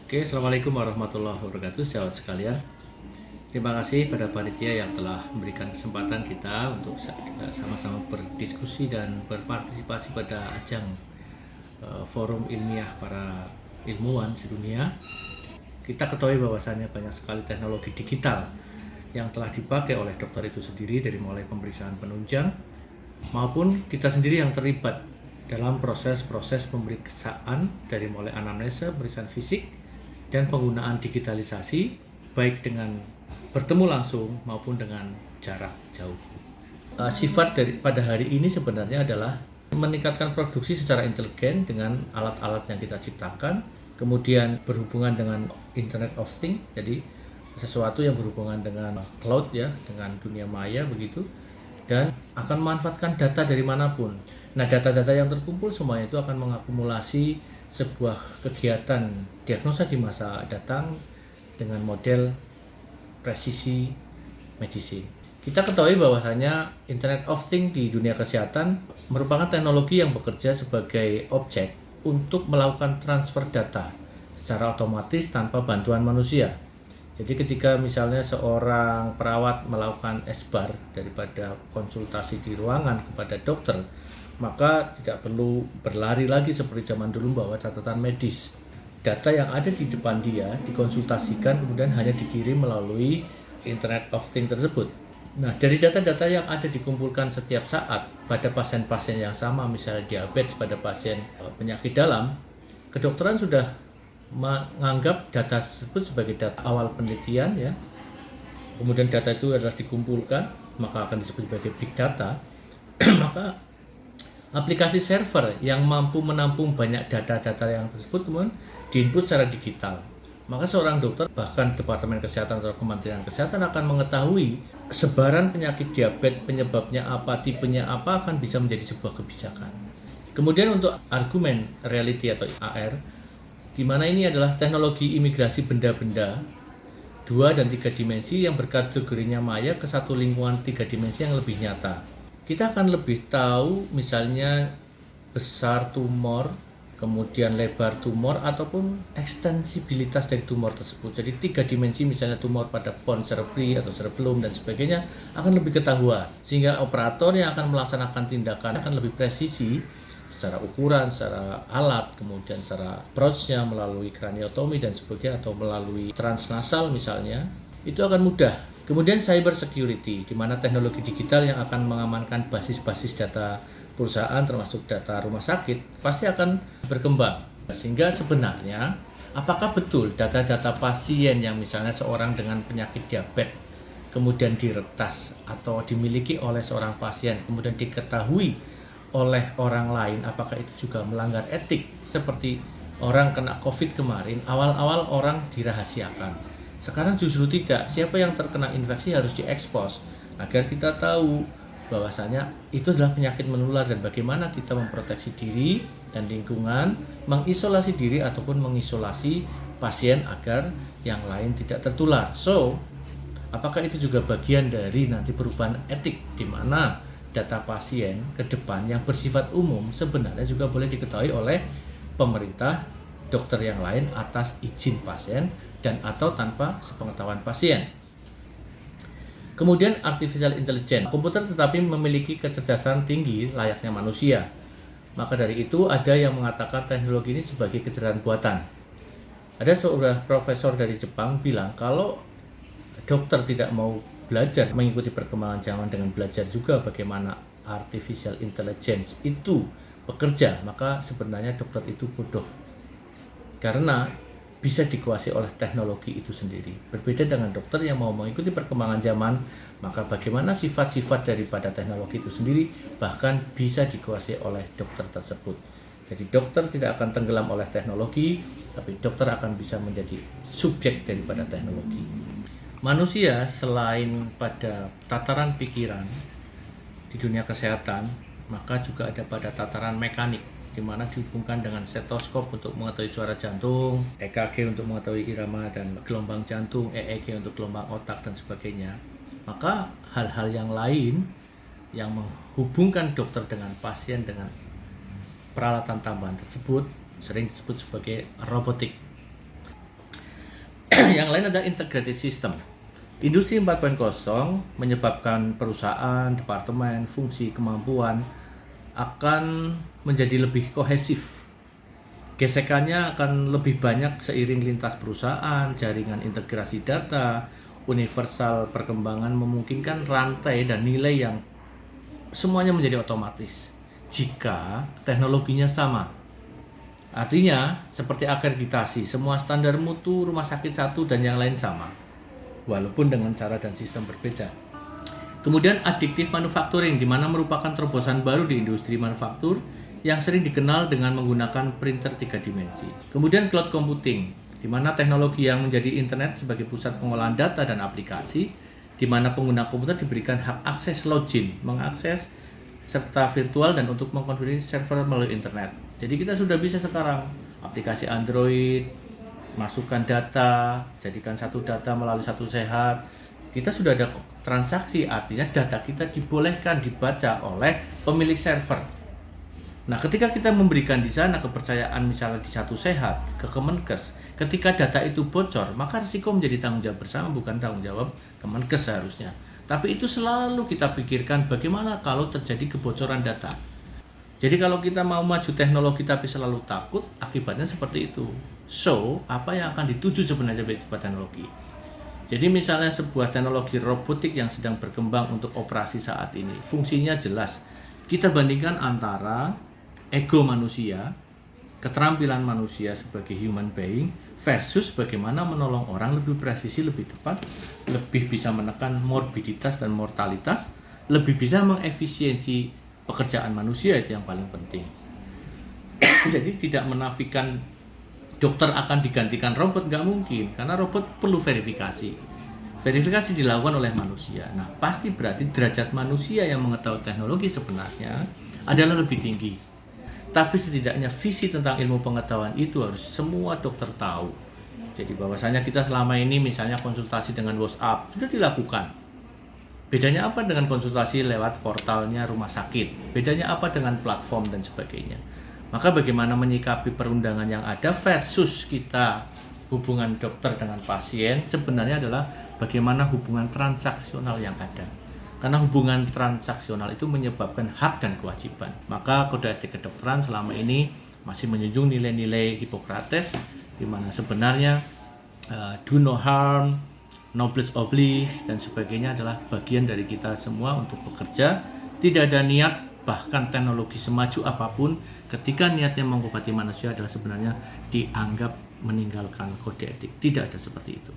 Oke, Assalamualaikum warahmatullahi wabarakatuh, sahabat sekalian. Terima kasih pada panitia yang telah memberikan kesempatan kita untuk sama-sama berdiskusi dan berpartisipasi pada ajang forum ilmiah para ilmuwan sedunia. Kita ketahui bahwasannya banyak sekali teknologi digital yang telah dipakai oleh dokter itu sendiri, dari mulai pemeriksaan penunjang maupun kita sendiri yang terlibat dalam proses-proses pemeriksaan, dari mulai anamnesa, pemeriksaan fisik, dan penggunaan digitalisasi baik dengan bertemu langsung maupun dengan jarak jauh. Sifat pada hari ini sebenarnya adalah meningkatkan produksi secara intelijen dengan alat-alat yang kita ciptakan, kemudian berhubungan dengan Internet of Things, jadi sesuatu yang berhubungan dengan cloud ya, dengan dunia maya begitu, dan akan memanfaatkan data dari manapun. Nah, data-data yang terkumpul semuanya itu akan mengakumulasi sebuah kegiatan diagnosa di masa datang dengan model presisi medicine. Kita ketahui bahwasanya Internet of Things di dunia kesehatan merupakan teknologi yang bekerja sebagai objek untuk melakukan transfer data secara otomatis tanpa bantuan manusia. Jadi ketika misalnya seorang perawat melakukan SBAR daripada konsultasi di ruangan kepada dokter, maka tidak perlu berlari lagi seperti zaman dulu bawa catatan medis. Data yang ada di depan dia dikonsultasikan, kemudian hanya dikirim melalui Internet of Things tersebut. Nah, dari data-data yang ada dikumpulkan setiap saat pada pasien-pasien yang sama, misalnya diabetes pada pasien penyakit dalam, kedokteran sudah menganggap data tersebut sebagai data awal penelitian ya. Kemudian data itu adalah dikumpulkan, maka akan disebut sebagai big data. Maka aplikasi server yang mampu menampung banyak data-data yang tersebut kemudian diinput secara digital. Maka seorang dokter, bahkan Departemen Kesehatan atau Kementerian Kesehatan akan mengetahui sebaran penyakit diabetes, penyebabnya apa, tipenya apa, akan bisa menjadi sebuah kebijakan. Kemudian untuk argumen reality atau AR, di mana ini adalah teknologi imigrasi benda-benda 2 dan 3 dimensi yang berkategorinya maya ke satu lingkungan 3 dimensi yang lebih nyata. Kita akan lebih tahu misalnya besar tumor, kemudian lebar tumor, ataupun ekstensibilitas dari tumor tersebut. Jadi 3 dimensi, misalnya tumor pada pons cerebri atau cerebellum dan sebagainya, akan lebih ketahuan. Sehingga operator yang akan melaksanakan tindakan akan lebih presisi secara ukuran, secara alat, kemudian secara approach-nya melalui craniotomy dan sebagainya, atau melalui transnasal misalnya, itu akan mudah. Kemudian cyber security, di mana teknologi digital yang akan mengamankan basis-basis data perusahaan termasuk data rumah sakit pasti akan berkembang. Sehingga sebenarnya apakah betul data-data pasien yang misalnya seorang dengan penyakit diabetes kemudian diretas atau dimiliki oleh seorang pasien kemudian diketahui oleh orang lain, apakah itu juga melanggar etik? Seperti orang kena COVID kemarin, awal-awal orang dirahasiakan. Sekarang justru tidak, siapa yang terkena infeksi harus diekspos agar kita tahu bahwasanya itu adalah penyakit menular dan bagaimana kita memproteksi diri dan lingkungan, mengisolasi diri ataupun mengisolasi pasien agar yang lain tidak tertular. So, apakah itu juga bagian dari nanti perubahan etik, di mana data pasien ke depan yang bersifat umum sebenarnya juga boleh diketahui oleh pemerintah, dokter yang lain atas izin pasien dan atau tanpa sepengetahuan pasien. Kemudian artificial intelligence, komputer tetapi memiliki kecerdasan tinggi layaknya manusia. Maka dari itu ada yang mengatakan teknologi ini sebagai kecerdasan buatan. Ada seorang profesor dari Jepang bilang kalau dokter tidak mau belajar mengikuti perkembangan zaman dengan belajar juga bagaimana artificial intelligence itu bekerja, maka sebenarnya dokter itu bodoh. Karena bisa dikuasai oleh teknologi itu sendiri. Berbeda dengan dokter yang mau mengikuti perkembangan zaman, maka bagaimana sifat-sifat daripada teknologi itu sendiri bahkan bisa dikuasai oleh dokter tersebut. Jadi dokter tidak akan tenggelam oleh teknologi, tapi dokter akan bisa menjadi subjek daripada teknologi. Manusia selain pada tataran pikiran di dunia kesehatan, maka juga ada pada tataran mekanik, di mana dihubungkan dengan stetoskop untuk mengetahui suara jantung, EKG untuk mengetahui irama dan gelombang jantung, EEG untuk gelombang otak dan sebagainya. Maka hal-hal yang lain yang menghubungkan dokter dengan pasien dengan peralatan tambahan tersebut sering disebut sebagai robotik. Yang lain adalah integrated system. Industri 4.0 menyebabkan perusahaan, departemen, fungsi, kemampuan akan menjadi lebih kohesif. Gesekannya akan lebih banyak seiring lintas perusahaan, jaringan integrasi data, universal perkembangan memungkinkan rantai dan nilai yang semuanya menjadi otomatis jika teknologinya sama. Artinya, seperti akreditasi, semua standar mutu rumah sakit satu dan yang lain sama, walaupun dengan cara dan sistem berbeda. Kemudian additive manufacturing, di mana merupakan terobosan baru di industri manufaktur yang sering dikenal dengan menggunakan printer 3 dimensi. Kemudian cloud computing, di mana teknologi yang menjadi internet sebagai pusat pengolahan data dan aplikasi, di mana pengguna komputer diberikan hak akses login, mengakses serta virtual dan untuk mengkonfigurasi server melalui internet. Jadi kita sudah bisa sekarang aplikasi Android, masukkan data, jadikan satu data melalui satu sehat. Kita sudah ada transaksi, artinya data kita dibolehkan dibaca oleh pemilik server. Nah, ketika kita memberikan di sana kepercayaan misalnya di satu sehat ke Kemenkes, ketika data itu bocor, maka risiko menjadi tanggung jawab bersama, bukan tanggung jawab Kemenkes seharusnya. Tapi itu selalu kita pikirkan bagaimana kalau terjadi kebocoran data. Jadi kalau kita mau maju teknologi tapi selalu takut, akibatnya seperti itu. So, apa yang akan dituju sebenarnya dari sebuah teknologi? Jadi misalnya sebuah teknologi robotik yang sedang berkembang untuk operasi saat ini, fungsinya jelas. Kita bandingkan antara ego manusia, keterampilan manusia sebagai human being, versus bagaimana menolong orang lebih presisi, lebih tepat, lebih bisa menekan morbiditas dan mortalitas, lebih bisa mengefisiensi pekerjaan manusia, itu yang paling penting. Jadi tidak menafikan dokter akan digantikan robot, nggak mungkin, karena robot perlu verifikasi. Verifikasi dilakukan oleh manusia. Nah, pasti berarti derajat manusia yang mengetahui teknologi sebenarnya adalah lebih tinggi. Tapi setidaknya visi tentang ilmu pengetahuan itu harus semua dokter tahu. Jadi bahwasanya kita selama ini misalnya konsultasi dengan WhatsApp sudah dilakukan. Bedanya apa dengan konsultasi lewat portalnya rumah sakit? Bedanya apa dengan platform dan sebagainya? Maka bagaimana menyikapi perundangan yang ada versus kita hubungan dokter dengan pasien sebenarnya adalah bagaimana hubungan transaksional yang ada. Karena hubungan transaksional itu menyebabkan hak dan kewajiban. Maka kode etik kedokteran selama ini masih menjunjung nilai-nilai Hippocrates, di mana sebenarnya do no harm, noblesse oblige dan sebagainya adalah bagian dari kita semua untuk bekerja. Tidak ada niat, bahkan teknologi semaju apapun, ketika niatnya mengobati manusia adalah sebenarnya dianggap meninggalkan kode etik. Tidak ada seperti itu.